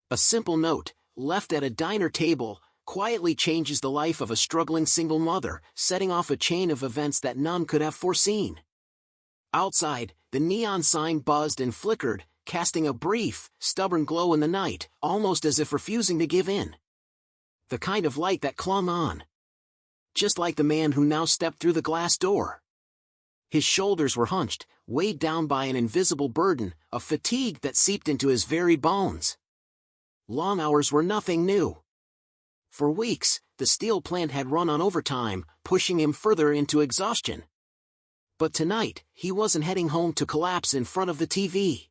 A simple note, left at a diner table, quietly changes the life of a struggling single mother, setting off a chain of events that none could have foreseen. Outside, the neon sign buzzed and flickered, casting a brief, stubborn glow in the night, almost as if refusing to give in. The kind of light that clung on. Just like the man who now stepped through the glass door. His shoulders were hunched, weighed down by an invisible burden, a fatigue that seeped into his very bones. Long hours were nothing new. For weeks, the steel plant had run on overtime, pushing him further into exhaustion. But tonight, he wasn't heading home to collapse in front of the TV.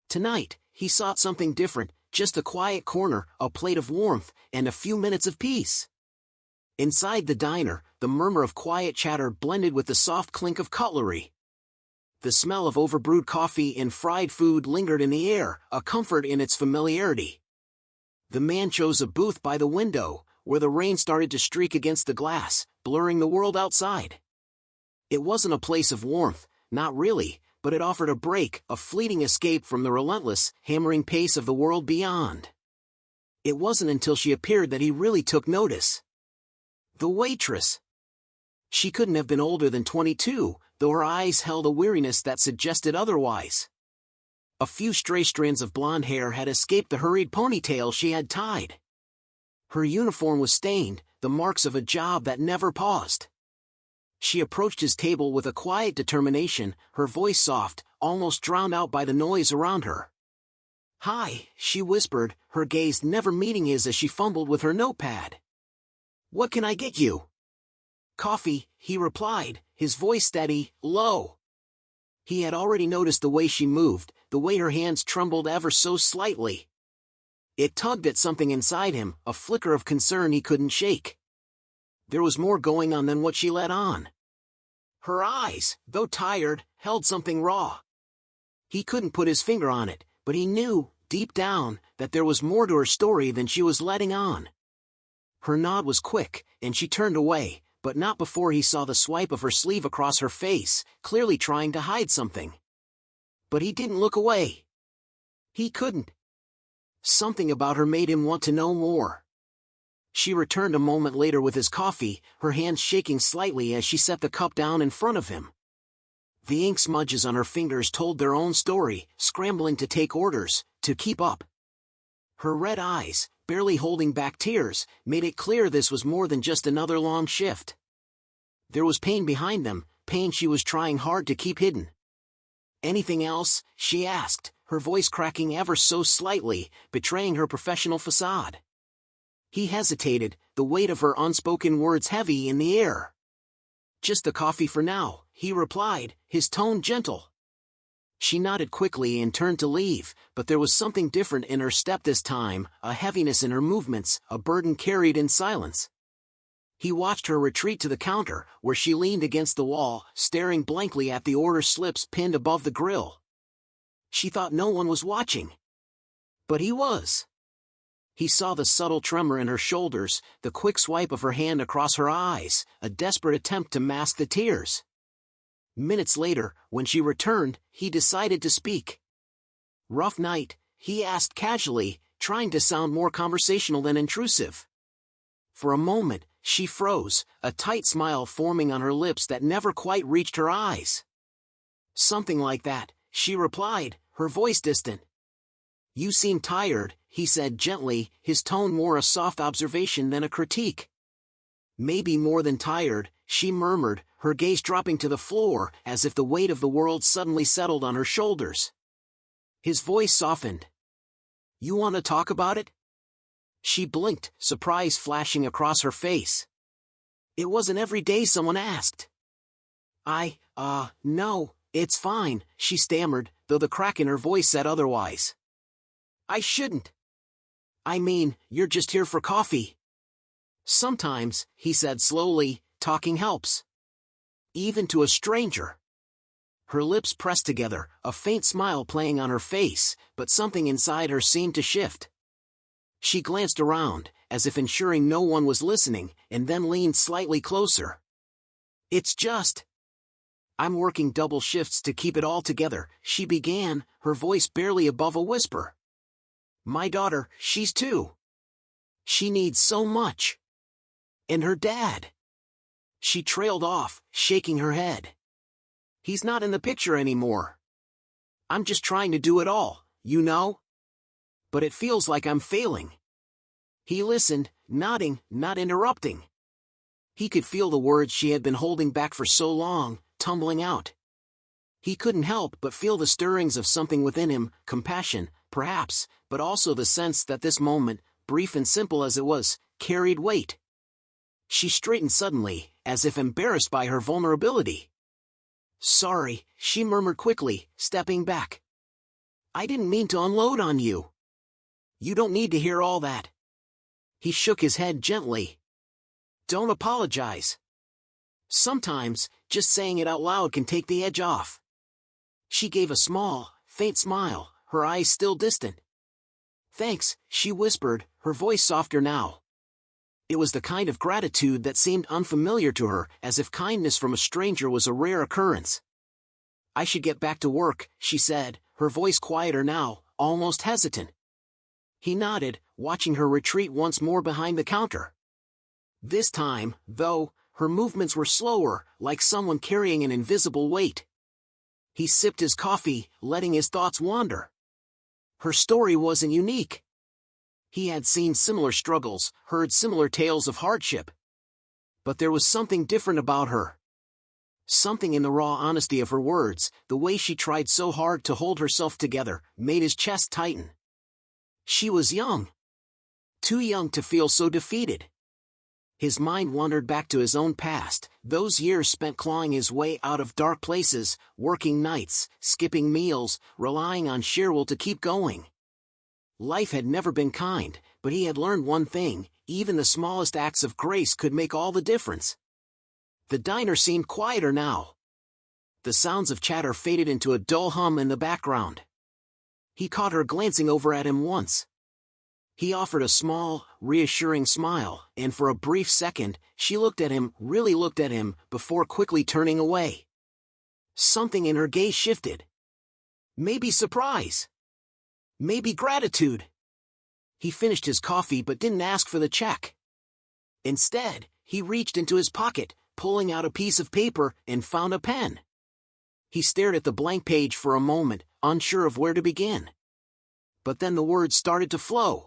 Tonight, he sought something different, just a quiet corner, a plate of warmth, and a few minutes of peace. Inside the diner, the murmur of quiet chatter blended with the soft clink of cutlery. The smell of overbrewed coffee and fried food lingered in the air, a comfort in its familiarity. The man chose a booth by the window, where the rain started to streak against the glass, blurring the world outside. It wasn't a place of warmth, not really, but it offered a break, a fleeting escape from the relentless, hammering pace of the world beyond. It wasn't until she appeared that he really took notice. The waitress. She couldn't have been older than 22, though her eyes held a weariness that suggested otherwise. A few stray strands of blonde hair had escaped the hurried ponytail she had tied. Her uniform was stained, the marks of a job that never paused. She approached his table with a quiet determination, her voice soft, almost drowned out by the noise around her. "Hi," she whispered, her gaze never meeting his as she fumbled with her notepad. "What can I get you?" "Coffee," he replied, his voice steady, low. He had already noticed the way she moved, the way her hands trembled ever so slightly. It tugged at something inside him, a flicker of concern he couldn't shake. There was more going on than what she let on. Her eyes, though tired, held something raw. He couldn't put his finger on it, but he knew, deep down, that there was more to her story than she was letting on. Her nod was quick, and she turned away, but not before he saw the swipe of her sleeve across her face, clearly trying to hide something. But he didn't look away. He couldn't. Something about her made him want to know more. She returned a moment later with his coffee, her hands shaking slightly as she set the cup down in front of him. The ink smudges on her fingers told their own story, scrambling to take orders, to keep up. Her red eyes, barely holding back tears, made it clear this was more than just another long shift. There was pain behind them, pain she was trying hard to keep hidden. "Anything else?" she asked, her voice cracking ever so slightly, betraying her professional facade. He hesitated, the weight of her unspoken words heavy in the air. "Just the coffee for now," he replied, his tone gentle. She nodded quickly and turned to leave, but there was something different in her step this time, a heaviness in her movements, a burden carried in silence. He watched her retreat to the counter, where she leaned against the wall, staring blankly at the order slips pinned above the grill. She thought no one was watching. But he was. He saw the subtle tremor in her shoulders, the quick swipe of her hand across her eyes, a desperate attempt to mask the tears. Minutes later, when she returned, he decided to speak. "Rough night?" he asked casually, trying to sound more conversational than intrusive. For a moment, she froze, a tight smile forming on her lips that never quite reached her eyes. "Something like that," she replied, her voice distant. "You seem tired," he said gently, his tone more a soft observation than a critique. "Maybe more than tired," she murmured, her gaze dropping to the floor, as if the weight of the world suddenly settled on her shoulders. His voice softened. "You want to talk about it?" She blinked, surprise flashing across her face. It wasn't every day someone asked. No, it's fine," she stammered, though the crack in her voice said otherwise. "I shouldn't. I mean, you're just here for coffee." "Sometimes," he said slowly, "talking helps. Even to a stranger." Her lips pressed together, a faint smile playing on her face, but something inside her seemed to shift. She glanced around, as if ensuring no one was listening, and then leaned slightly closer. "It's just. I'm working double shifts to keep it all together," she began, her voice barely above a whisper. My daughter, she's 2. She needs so much. And her dad. She trailed off, shaking her head. He's not in the picture anymore. I'm just trying to do it all, you know? But it feels like I'm failing. He listened, nodding, not interrupting. He could feel the words she had been holding back for so long, tumbling out. He couldn't help but feel the stirrings of something within him, compassion, perhaps, but also the sense that this moment, brief and simple as it was, carried weight. She straightened suddenly, as if embarrassed by her vulnerability. Sorry, she murmured quickly, stepping back. I didn't mean to unload on you. You don't need to hear all that. He shook his head gently. Don't apologize. Sometimes, just saying it out loud can take the edge off. She gave a small, faint smile, her eyes still distant. Thanks, she whispered, her voice softer now. It was the kind of gratitude that seemed unfamiliar to her, as if kindness from a stranger was a rare occurrence. I should get back to work, she said, her voice quieter now, almost hesitant. He nodded, watching her retreat once more behind the counter. This time, though, her movements were slower, like someone carrying an invisible weight. He sipped his coffee, letting his thoughts wander. Her story wasn't unique. He had seen similar struggles, heard similar tales of hardship. But there was something different about her. Something in the raw honesty of her words, the way she tried so hard to hold herself together, made his chest tighten. She was young. Too young to feel so defeated. His mind wandered back to his own past, those years spent clawing his way out of dark places, working nights, skipping meals, relying on sheer will to keep going. Life had never been kind, but he had learned one thing: even the smallest acts of grace could make all the difference. The diner seemed quieter now. The sounds of chatter faded into a dull hum in the background. He caught her glancing over at him once. He offered a small, reassuring smile, and for a brief second, she looked at him, really looked at him, before quickly turning away. Something in her gaze shifted. Maybe surprise. Maybe gratitude. He finished his coffee but didn't ask for the check. Instead, he reached into his pocket, pulling out a piece of paper, and found a pen. He stared at the blank page for a moment, unsure of where to begin. But then the words started to flow.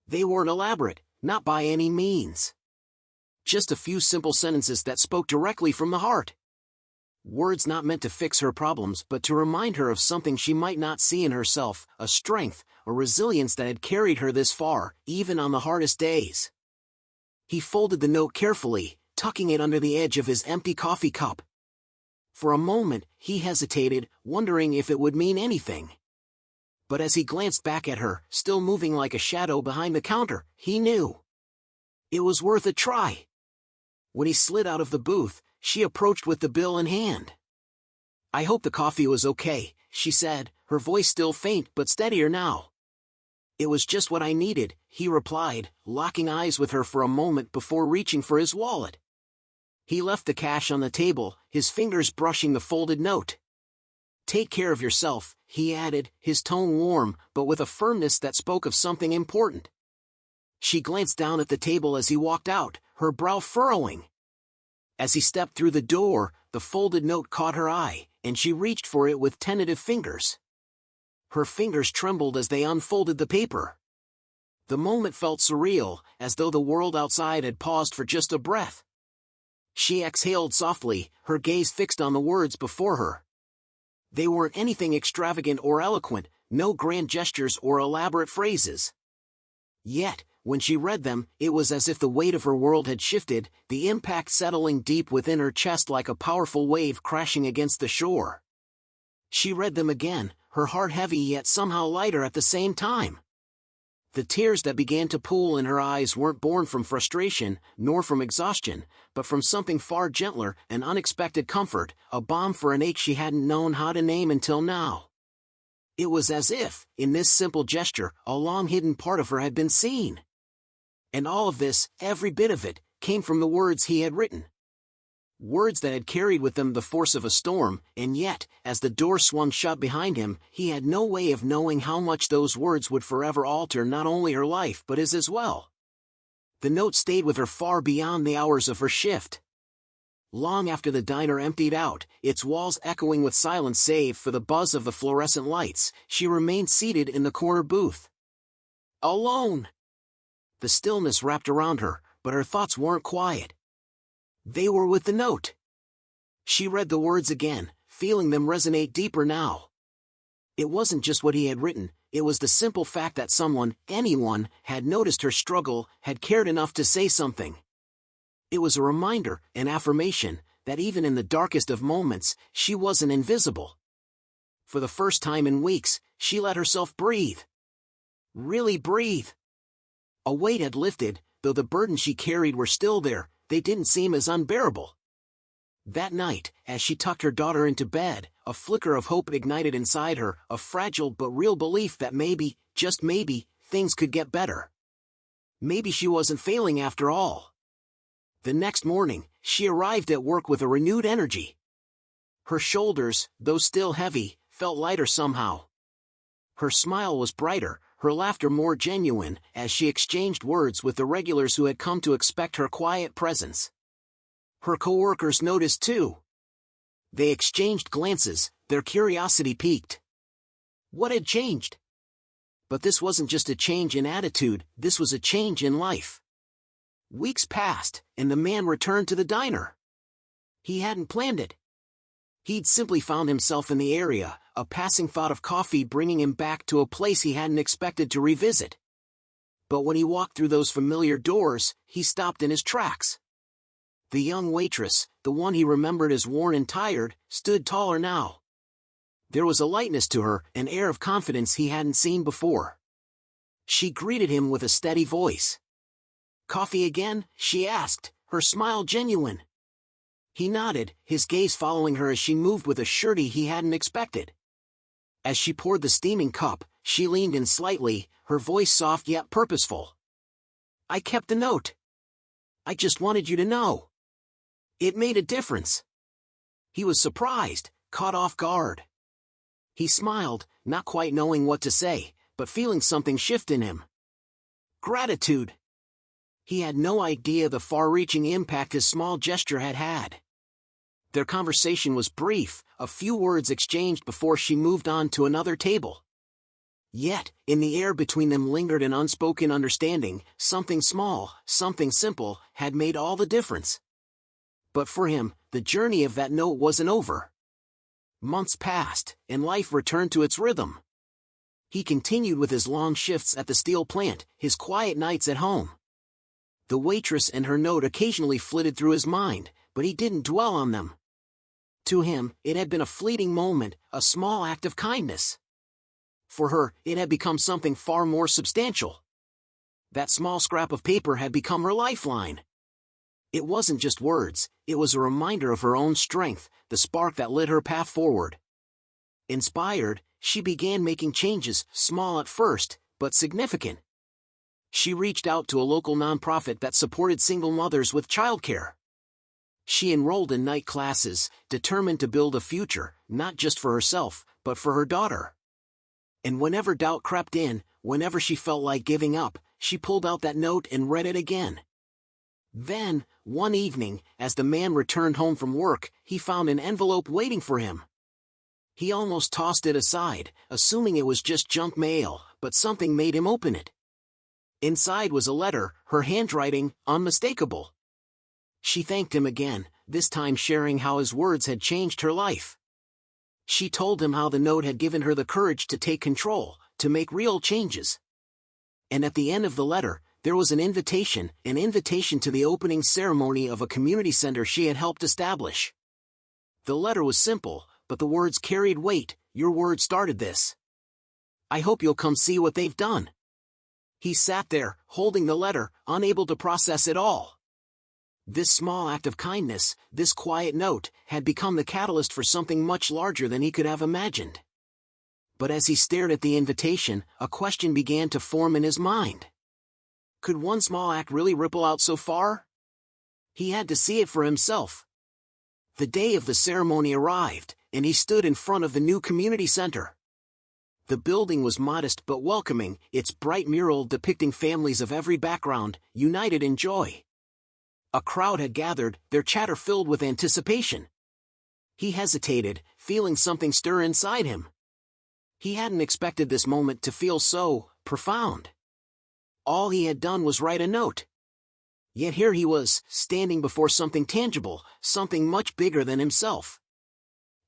They weren't elaborate, not by any means. Just a few simple sentences that spoke directly from the heart. Words not meant to fix her problems but to remind her of something she might not see in herself, a strength, a resilience that had carried her this far, even on the hardest days. He folded the note carefully, tucking it under the edge of his empty coffee cup. For a moment, he hesitated, wondering if it would mean anything. But as he glanced back at her, still moving like a shadow behind the counter, he knew. It was worth a try. When he slid out of the booth, she approached with the bill in hand. I hope the coffee was okay, she said, her voice still faint but steadier now. It was just what I needed, he replied, locking eyes with her for a moment before reaching for his wallet. He left the cash on the table, his fingers brushing the folded note. Take care of yourself, he added, his tone warm, but with a firmness that spoke of something important. She glanced down at the table as he walked out, her brow furrowing. As he stepped through the door, the folded note caught her eye, and she reached for it with tentative fingers. Her fingers trembled as they unfolded the paper. The moment felt surreal, as though the world outside had paused for just a breath. She exhaled softly, her gaze fixed on the words before her. They weren't anything extravagant or eloquent, no grand gestures or elaborate phrases. Yet, when she read them, it was as if the weight of her world had shifted, the impact settling deep within her chest like a powerful wave crashing against the shore. She read them again, her heart heavy yet somehow lighter at the same time. The tears that began to pool in her eyes weren't born from frustration, nor from exhaustion, but from something far gentler, an unexpected comfort, a balm for an ache she hadn't known how to name until now. It was as if, in this simple gesture, a long-hidden part of her had been seen. And all of this, every bit of it, came from the words he had written. Words that had carried with them the force of a storm, and yet, as the door swung shut behind him, he had no way of knowing how much those words would forever alter not only her life but his as well. The note stayed with her far beyond the hours of her shift. Long after the diner emptied out, its walls echoing with silence save for the buzz of the fluorescent lights, she remained seated in the corner booth. Alone! The stillness wrapped around her, but her thoughts weren't quiet. They were with the note. She read the words again, feeling them resonate deeper now. It wasn't just what he had written, it was the simple fact that someone, anyone, had noticed her struggle, had cared enough to say something. It was a reminder, an affirmation, that even in the darkest of moments, she wasn't invisible. For the first time in weeks, she let herself breathe. Really breathe. A weight had lifted, though the burdens she carried were still there. They didn't seem as unbearable. That night, as she tucked her daughter into bed, a flicker of hope ignited inside her, a fragile but real belief that maybe, just maybe, things could get better. Maybe she wasn't failing after all. The next morning, she arrived at work with a renewed energy. Her shoulders, though still heavy, felt lighter somehow. Her smile was brighter, her laughter more genuine, as she exchanged words with the regulars who had come to expect her quiet presence. Her coworkers noticed too. They exchanged glances, their curiosity piqued. What had changed? But this wasn't just a change in attitude, this was a change in life. Weeks passed, and the man returned to the diner. He hadn't planned it. He'd simply found himself in the area, a passing thought of coffee bringing him back to a place he hadn't expected to revisit. But when he walked through those familiar doors, he stopped in his tracks. The young waitress, the one he remembered as worn and tired, stood taller now. There was a lightness to her, an air of confidence he hadn't seen before. She greeted him with a steady voice. "Coffee again?" she asked, her smile genuine. He nodded, his gaze following her as she moved with a surety he hadn't expected. As she poured the steaming cup, she leaned in slightly, her voice soft yet purposeful. "I kept the note. I just wanted you to know. It made a difference." He was surprised, caught off guard. He smiled, not quite knowing what to say, but feeling something shift in him. Gratitude. He had no idea the far-reaching impact his small gesture had had. Their conversation was brief, a few words exchanged before she moved on to another table. Yet, in the air between them lingered an unspoken understanding, something small, something simple, had made all the difference. But for him, the journey of that note wasn't over. Months passed, and life returned to its rhythm. He continued with his long shifts at the steel plant, his quiet nights at home. The waitress and her note occasionally flitted through his mind, but he didn't dwell on them. To him, it had been a fleeting moment, a small act of kindness. For her, it had become something far more substantial. That small scrap of paper had become her lifeline. It wasn't just words, it was a reminder of her own strength, the spark that lit her path forward. Inspired, she began making changes, small at first, but significant. She reached out to a local nonprofit that supported single mothers with childcare. She enrolled in night classes, determined to build a future, not just for herself, but for her daughter. And whenever doubt crept in, whenever she felt like giving up, she pulled out that note and read it again. Then, one evening, as the man returned home from work, he found an envelope waiting for him. He almost tossed it aside, assuming it was just junk mail, but something made him open it. Inside was a letter, her handwriting unmistakable. She thanked him again, this time sharing how his words had changed her life. She told him how the note had given her the courage to take control, to make real changes. And at the end of the letter, there was an invitation to the opening ceremony of a community center she had helped establish. The letter was simple, but the words carried weight. "Your word started this. I hope you'll come see what they've done." He sat there, holding the letter, unable to process it all. This small act of kindness, this quiet note, had become the catalyst for something much larger than he could have imagined. But as he stared at the invitation, a question began to form in his mind. Could one small act really ripple out so far? He had to see it for himself. The day of the ceremony arrived, and he stood in front of the new community center. The building was modest but welcoming, its bright mural depicting families of every background, united in joy. A crowd had gathered, their chatter filled with anticipation. He hesitated, feeling something stir inside him. He hadn't expected this moment to feel so profound. All he had done was write a note. Yet here he was, standing before something tangible, something much bigger than himself.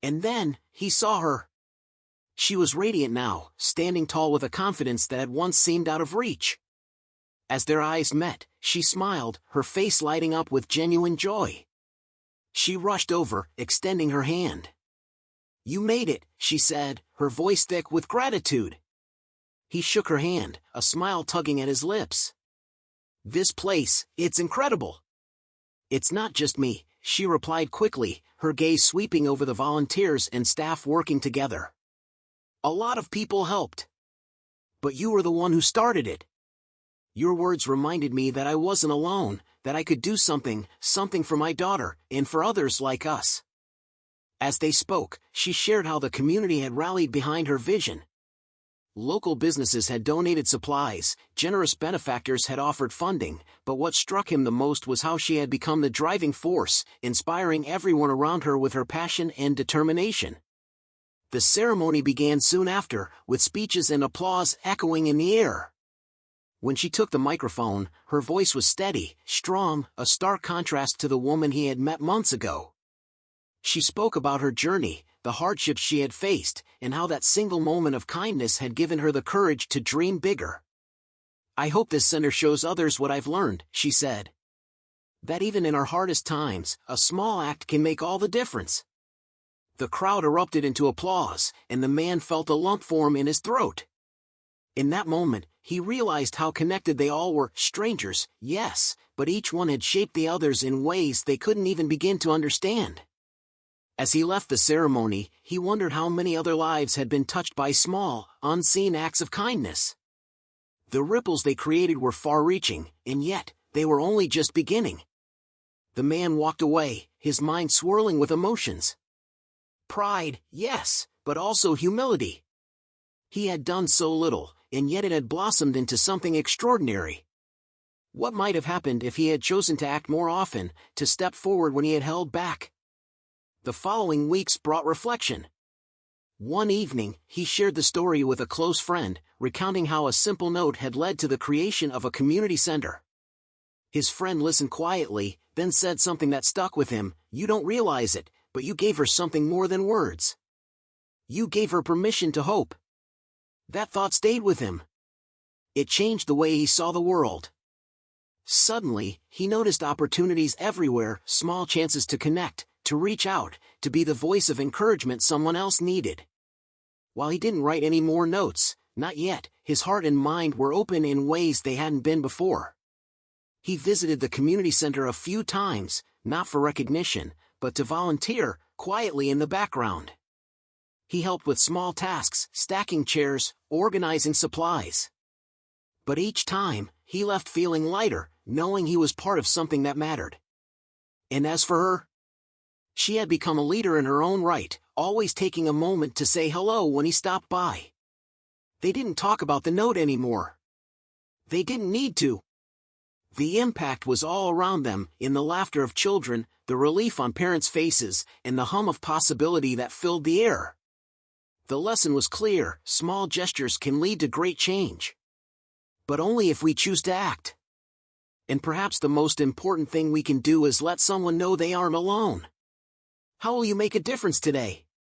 And then, he saw her. She was radiant now, standing tall with a confidence that had once seemed out of reach. As their eyes met, she smiled, her face lighting up with genuine joy. She rushed over, extending her hand. "You made it," she said, her voice thick with gratitude. He shook her hand, a smile tugging at his lips. "This place, it's incredible." "It's not just me," she replied quickly, her gaze sweeping over the volunteers and staff working together. "A lot of people helped. But you were the one who started it. Your words reminded me that I wasn't alone, that I could do something for my daughter, and for others like us." As they spoke, she shared how the community had rallied behind her vision. Local businesses had donated supplies, generous benefactors had offered funding, but what struck him the most was how she had become the driving force, inspiring everyone around her with her passion and determination. The ceremony began soon after, with speeches and applause echoing in the air. When she took the microphone, her voice was steady, strong, a stark contrast to the woman he had met months ago. She spoke about her journey, the hardships she had faced, and how that single moment of kindness had given her the courage to dream bigger. "I hope this center shows others what I've learned," she said. "That even in our hardest times, a small act can make all the difference." The crowd erupted into applause, and the man felt a lump form in his throat. In that moment, he realized how connected they all were, strangers, yes, but each one had shaped the others in ways they couldn't even begin to understand. As he left the ceremony, he wondered how many other lives had been touched by small, unseen acts of kindness. The ripples they created were far-reaching, and yet, they were only just beginning. The man walked away, his mind swirling with emotions. Pride, yes, but also humility. He had done so little, and yet it had blossomed into something extraordinary. What might have happened if he had chosen to act more often, to step forward when he had held back? The following weeks brought reflection. One evening, he shared the story with a close friend, recounting how a simple note had led to the creation of a community center. His friend listened quietly, then said something that stuck with him. "You don't realize it, but you gave her something more than words. You gave her permission to hope." That thought stayed with him. It changed the way he saw the world. Suddenly, he noticed opportunities everywhere, small chances to connect, to reach out, to be the voice of encouragement someone else needed. While he didn't write any more notes, not yet, his heart and mind were open in ways they hadn't been before. He visited the community center a few times, not for recognition, but to volunteer, quietly in the background. He helped with small tasks, stacking chairs, organizing supplies. But each time, he left feeling lighter, knowing he was part of something that mattered. And as for her, she had become a leader in her own right, always taking a moment to say hello when he stopped by. They didn't talk about the note anymore. They didn't need to. The impact was all around them, in the laughter of children, the relief on parents' faces, and the hum of possibility that filled the air. The lesson was clear: small gestures can lead to great change. But only if we choose to act. And perhaps the most important thing we can do is let someone know they aren't alone. How will you make a difference today?